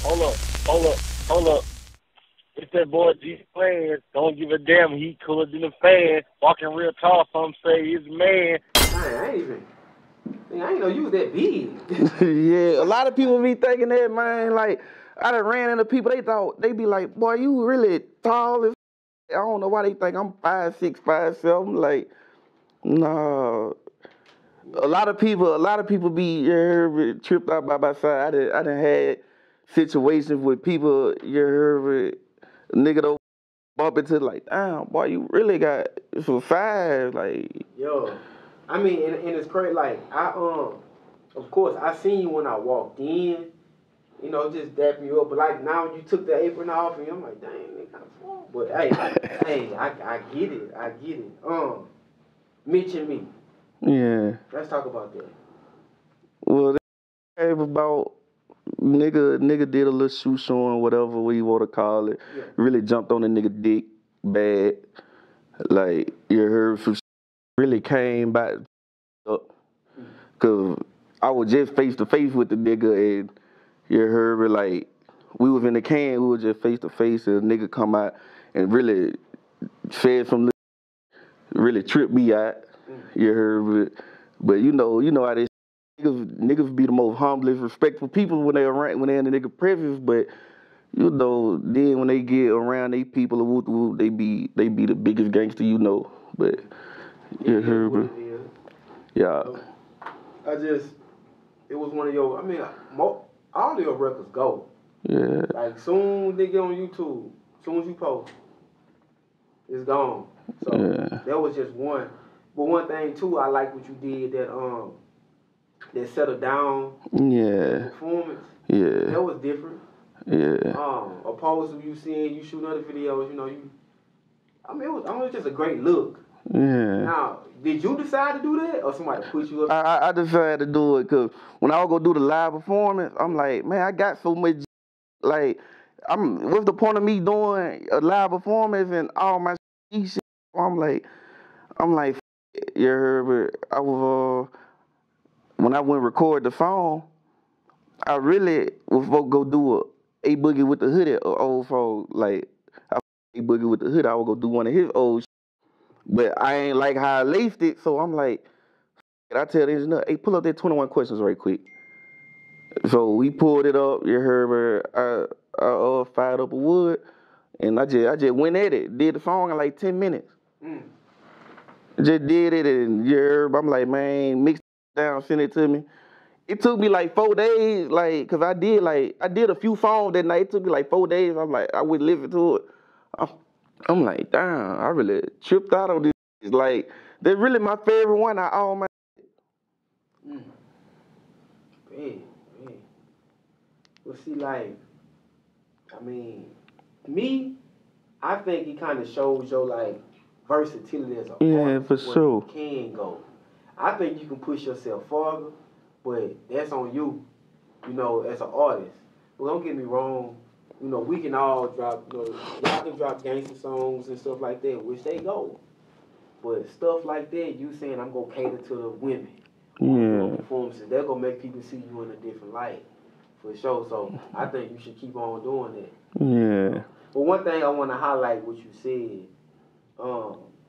Hold up. It's that boy G-Planz. Don't give a damn. He cooler than a fan. Walking real tall, some say he's a man. I ain't know you was that big. Yeah, a lot of people be thinking that, man. Like, I done ran into people, they be like, boy, you really tall as I don't know why they think I'm 5'6", 5'7". Like, nah. A lot of people be tripped out by my side. I done had situations with people, nigga don't bump into like, damn, boy, you really got some size, like. Yo, I mean, and it's crazy. Like of course, I seen you when I walked in. You know, just dap you up. But like now, you took the apron off, and I'm like, dang, they kind of small. But hey, I get it. Mitch and me. Yeah. Let's talk about that. Well, they have about nigga did a little shoe showing, whatever you want to call it. Yeah. Really jumped on the nigga dick bad. Like, you heard some really came back up. Cause I was just face to face with the nigga, and you heard me, like, we was in the can, we was just face to face, and the nigga come out and really said some really tripped me out. You heard me. But you know how this niggas be the most humblest, respectful people when they're in the nigga presence, but you know, then when they get around they people, they be the biggest gangster, you know. But you heard me. Yeah. It was one of your, I mean, all of your records go. Yeah. Like, soon they get on YouTube, soon as you post, it's gone. So, yeah. That was just one. But one thing, too, I like what you did, that Settle Down performance. Yeah. That was different. Yeah. Opposed to you seeing you shoot other videos, you know, it was just a great look. Yeah. Now, did you decide to do that, or somebody put you up? I decided to do it because when I would go do the live performance, I'm like, man, I got so much. Like, what's the point of me doing a live performance and all my shit? I'm like, you heard me. I was when I went record the song, I really was supposed to go do a Boogie with the Hood old phone. Like, A Boogie with the Hood, I would go do one of his old shit. But I ain't like how I laced it, so I'm like, I tell the engineer, hey, pull up that 21 questions right quick. So we pulled it up, you heard me, I fired up a wood, and I just went at it, did the song in like 10 minutes. Just did it, and you heard me, I'm like, man, mix it down, send it to me. It took me like 4 days, like, cause I did a few songs that night. It took me like 4 days. I'm like, I would listen to it. I'm like, damn, I really tripped out on this. Like, they're really my favorite one. All my. Man. Well, see, like, I mean, me, I think it kind of shows your like versatility as a artist. For sure. You can go. I think you can push yourself farther. But that's on you, you know, as an artist. But don't get me wrong, you know, we can all drop, you know, y'all can drop gangster songs and stuff like that, which they go. But stuff like that, you saying I'm going to cater to the women. Performances, they're going to make people see you in a different light, for sure. So I think you should keep on doing that. Yeah. But one thing I want to highlight what you said,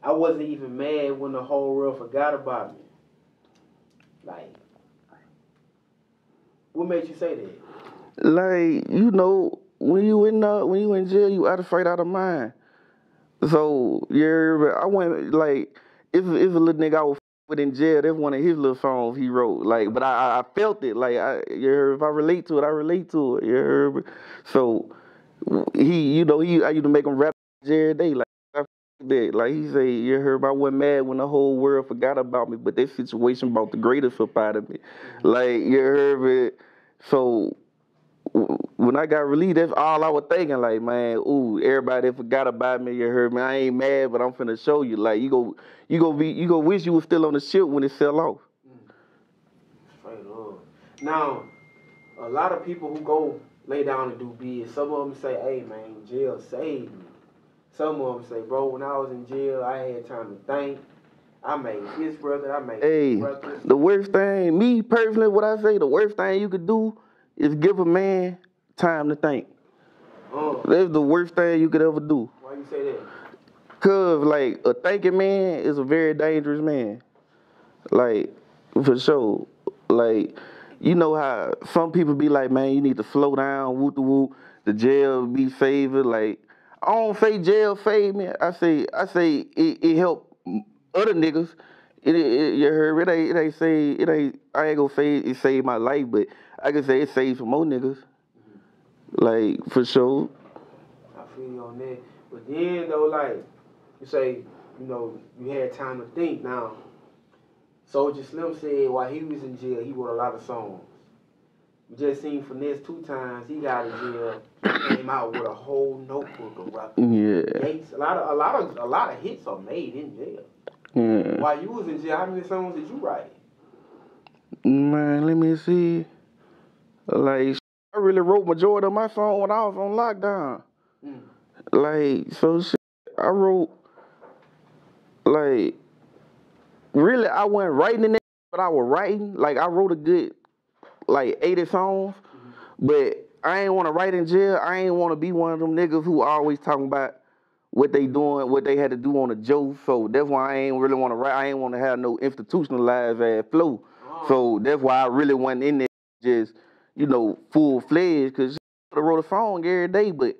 I wasn't even mad when the whole world forgot about me. Like, what made you say that? Like, you know, when you in jail, you out of sight, out of mind. So I went like, if a little nigga I was with in jail, that's one of his little songs he wrote. Like, but I felt it. Like, if I relate to it, I relate to it. You heard me? So I used to make him rap every day. Like, that. Like he say, you heard me, I wasn't mad when the whole world forgot about me, but that situation brought the greatest up out of me. Like, you heard me? So when I got released, that's all I was thinking. Like, man, everybody forgot about me. You heard me? I ain't mad, but I'm finna show you. Like, you go wish you was still on the ship when it fell off. Straight up. Now, a lot of people who go lay down and do bids, some of them say, hey man, jail saved me. Some of them say, bro, when I was in jail, I had time to think. I made this record, I made this record. The worst thing, me personally, what I say, the worst thing you could do is give a man time to think. That's the worst thing you could ever do. Why you say that? Cause like a thinking man is a very dangerous man. Like for sure. Like you know how some people be like, man, you need to slow down, whoop the whoop. The jail be favored. Like I don't say jail fade me. I say it help other niggas. You heard it ain't say it ain't. I ain't gonna say it saved my life, but I can say it saved some more niggas. Like for sure. I feel you on that. But then though, like you say, you know, you had time to think. Now, Soldier Slim said while he was in jail, he wrote a lot of songs. We just seen Finesse 2 times. He got in jail. He came out with a whole notebook of rap. Yeah. A lot of hits are made in jail. Yeah. While you was in jail, how many songs did you write? Man, let me see. Like I really wrote majority of my song when I was on lockdown. Like so shit, I wrote like really I wasn't writing in it, but I was writing. Like I wrote a good like 80 songs, but I ain't want to write in jail. I ain't want to be one of them niggas who always talking about what they doing, what they had to do on a joke. So that's why I ain't really want to write. I ain't want to have no institutionalized ass flow. So that's why I really wasn't in there just, you know, full-fledged, because I wrote a song every day, but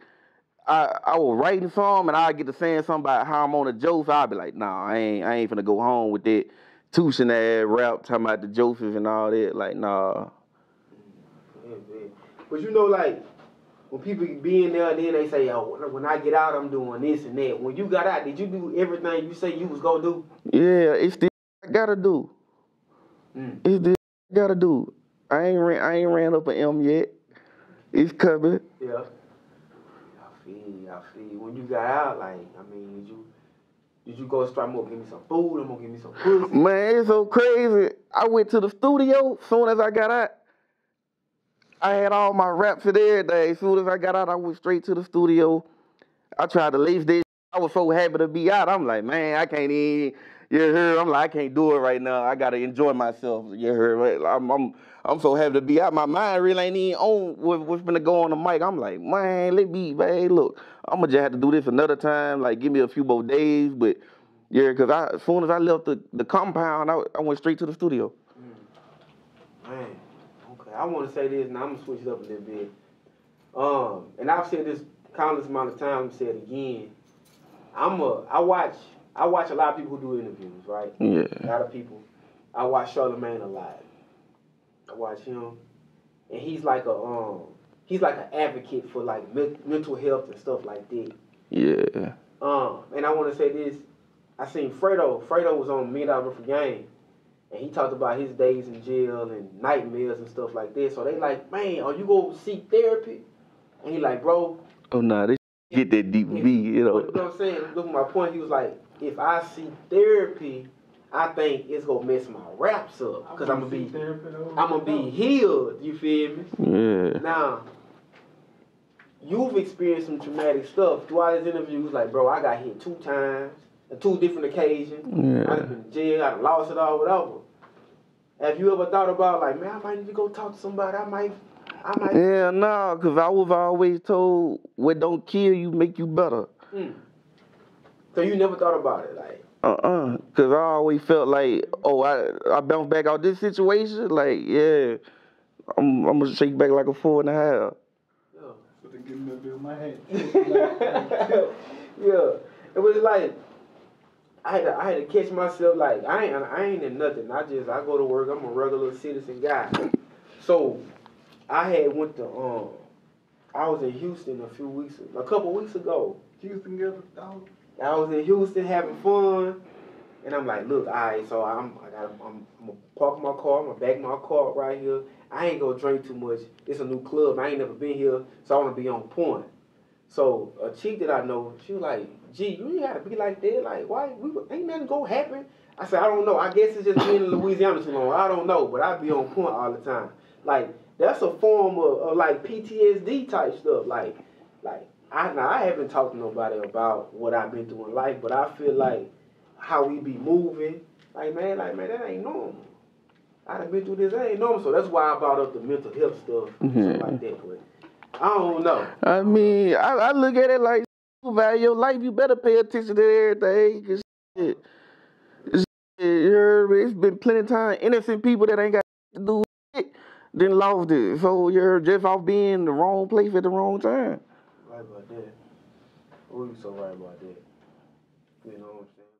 I was writing some and I get to saying something about how I'm on a joke, so I'd be like, nah, I ain't finna go home with that tuition ass rap talking about the Josephs and all that. Like, nah. But you know, like, when people be in there, then they say, oh, when I get out, I'm doing this and that. When you got out, did you do everything you say you was gonna do? Yeah, it's the I gotta do. It's the I gotta do. I ain't ran up an M yet. It's coming. Yeah. I feel. When you got out, like, I mean, did you go straight, I'm gonna give me some food, I'm gonna give me some pussy? Man, it's so crazy. I went to the studio soon as I got out. I had all my raps and everything. As soon as I got out, I went straight to the studio. I tried to leave this. I was so happy to be out. I'm like, man, I can't even. You heard? I'm like, I can't do it right now. I gotta enjoy myself. You heard? I'm so happy to be out. My mind really ain't even on what's gonna go on the mic. I'm like, man, look, I'm gonna just have to do this another time. Like, give me a few more days. But yeah, cause as soon as I left the compound, I went straight to the studio. Man, okay. I want to say this, and I'm gonna switch it up a little bit. And I've said this countless amount of times. I'm say it again. I watch a lot of people who do interviews, right? Yeah. A lot of people. I watch Charlamagne a lot. I watch him, and he's like an advocate for like mental health and stuff like that. Yeah. And I want to say this. I seen Fredo. Fredo was on $1 Million for Game, and he talked about his days in jail and nightmares and stuff like that. So they like, man, are you gonna seek therapy? And he like, bro. Oh nah, they get that deep V, you know. You know what I'm saying? Look at my point. He was like, if I seek therapy, I think it's gonna mess my raps up because I'm gonna be healed. You feel me? Yeah. Now, you've experienced some traumatic stuff throughout his interviews. Like, bro, I got hit 2 times, on 2 different occasions. Yeah. I've been in jail. I lost it all, whatever. Have you ever thought about like, man, I might need to go talk to somebody. I might. Yeah, no, because I was always told what don't kill you make you better. So you never thought about it, like? Because I always felt like, oh, I bounced back out this situation. Like, yeah, I'm going to shake back like a 4.5. Yeah. So they give me a bit of my head. Yeah. It was like, I had to catch myself, like, I ain't in nothing. I go to work. I'm a regular citizen guy. So I had went to, I was in Houston a couple weeks ago. Houston got a dog. I was in Houston having fun, and I'm like, look, all right, so I'm gonna park my car, I'm gonna back my car right here. I ain't gonna drink too much. It's a new club. I ain't never been here, so I wanna be on point. So a chick that I know, she was like, gee, you ain't gotta be like that. Like, why? Ain't nothing gonna happen. I said, I don't know. I guess it's just being in Louisiana too long. I don't know, but I be on point all the time. Like, that's a form of like PTSD type stuff. Like I haven't talked to nobody about what I've been through in life, but I feel like how we be moving, like man, that ain't normal. I done been through this, that ain't normal. So that's why I brought up the mental health stuff, stuff like that. But I don't know. I mean, I look at it like, you value your life, you better pay attention to everything. Cause shit, you heard me? It's been plenty of time. Innocent people that ain't got to do with it, then lost it. So you're just off being in the wrong place at the wrong time. Right about that. Oh, you so right about that. You know what I'm saying?